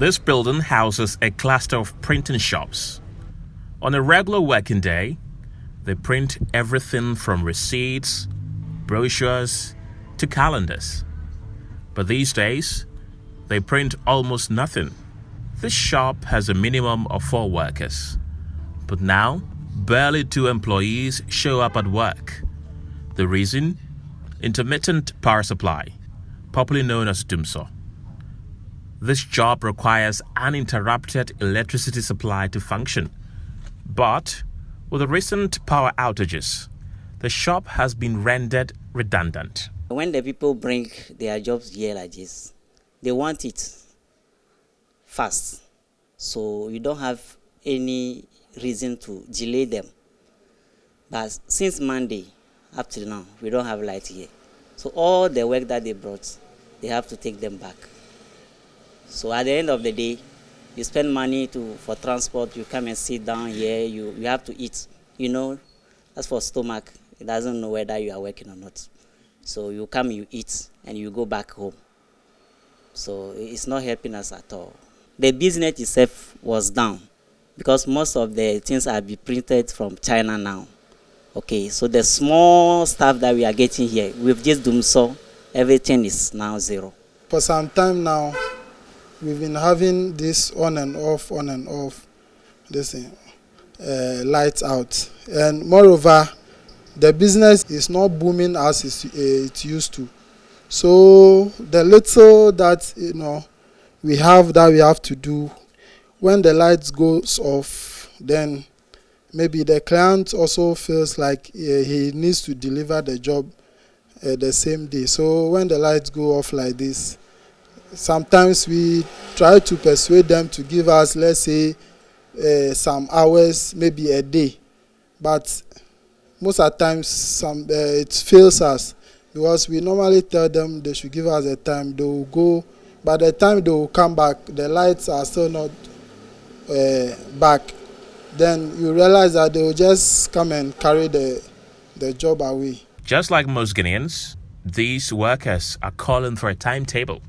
This building houses a cluster of printing shops. On a regular working day, they print everything from receipts, brochures, to calendars. But these days, they print almost nothing. This shop has a minimum of 4 workers. But now, barely 2 employees show up at work. The reason? Intermittent power supply, popularly known as Dumsor. This job requires uninterrupted electricity supply to function. But with the recent power outages, the shop has been rendered redundant. When the people bring their jobs here like this, they want it fast. So you don't have any reason to delay them. But since Monday up till now, we don't have light here. So all the work that they brought, they have to take them back. So at the end of the day, you spend money for transport, you come and sit down here, you have to eat. You know, as for stomach, it doesn't know whether you are working or not. So you come, you eat, and you go back home. So it's not helping us at all. The business itself was down because most of the things are being printed from China now. Okay, so the small stuff that we are getting here, with just Dumsor, everything is now zero. For some time now, we've been having this on and off, this thing, lights out. And moreover, the business is not booming as it used to. So the little that we have to do, when the lights goes off, then maybe the client also feels like he needs to deliver the job the same day. So when the lights go off like this, sometimes we try to persuade them to give us, let's say, some hours, maybe a day. But most of the times, it fails us because we normally tell them they should give us a time. They will go. By the time they will come back, the lights are still not back. Then you realize that they will just come and carry the job away. Just like most Guineans, these workers are calling for a timetable.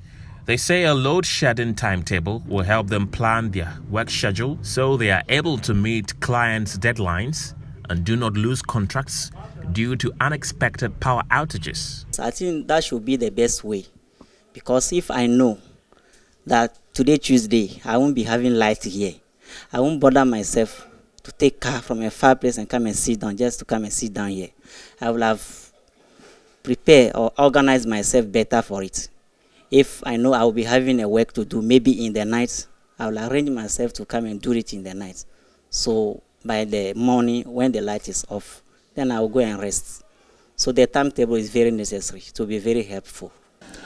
They say a load shedding timetable will help them plan their work schedule so they are able to meet clients' deadlines and do not lose contracts due to unexpected power outages. I think that should be the best way, because if I know that today, Tuesday, I won't be having light here, I won't bother myself to take car from a far place and come and sit down just to come and sit down here. I will have prepared or organized myself better for it. If I know I will be having a work to do, maybe in the night, I will arrange myself to come and do it in the night. So by the morning, when the light is off, then I will go and rest. So the timetable is very necessary to be very helpful.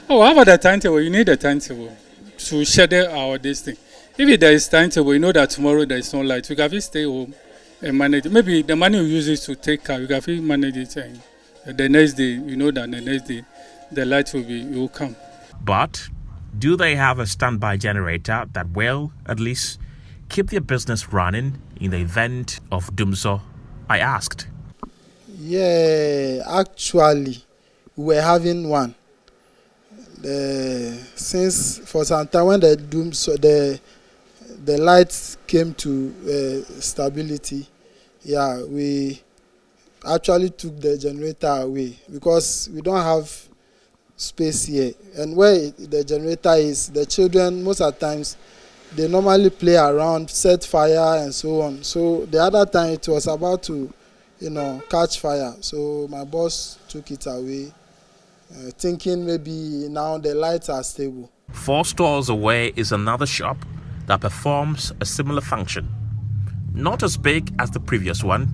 Oh, how about the timetable? You need a timetable to schedule our this thing. If there is timetable, you know that tomorrow there is no light. You can stay home and manage it. Maybe the money you use is to take care. You can manage it, and the next day, you know that the next day the light will come. But do they have a standby generator that will, at least, keep their business running in the event of Dumsor? I asked. Yeah, actually, we were having one. Since for some time when the lights came to stability, yeah, we actually took the generator away because we don't have space here. And where the generator is, the children, most of the times, they normally play around, set fire and so on. So the other time it was about to, catch fire. So my boss took it away, thinking maybe now the lights are stable. 4 stores away is another shop that performs a similar function. Not as big as the previous one,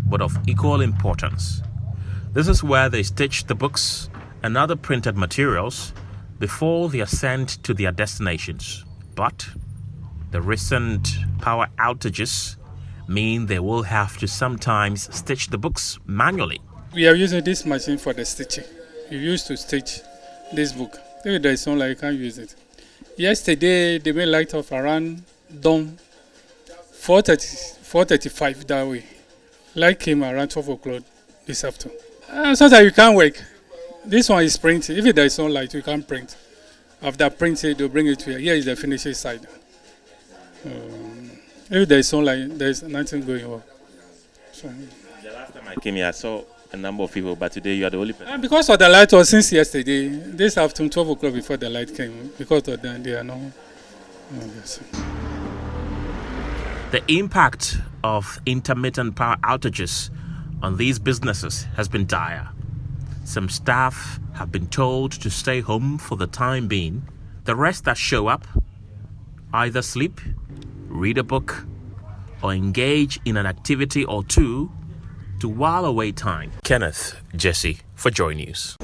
but of equal importance. This is where they stitch the books and other printed materials before they are sent to their destinations. But the recent power outages mean they will have to sometimes stitch the books manually. We are using this machine for the stitching. You used to stitch this book. If there is no light, you can't use it. Yesterday, they made light off around dawn 4:35 that way. Light came around 12 o'clock this afternoon. So that you can't work. This one is printed. If there is no light, you can't print. After printing, they'll bring it to you. Here is the finishing side. If there is sunlight, there is nothing going on. So, The last time I came here, I saw a number of people, but today you are the only person. and because of the light was since yesterday, this afternoon 12 o'clock before the light came, because of that they are no yes. The impact of intermittent power outages on these businesses has been dire. Some staff have been told to stay home for the time being. The rest that show up either sleep, read a book, or engage in an activity or two to while away time. Kenneth Jesse for Joy News.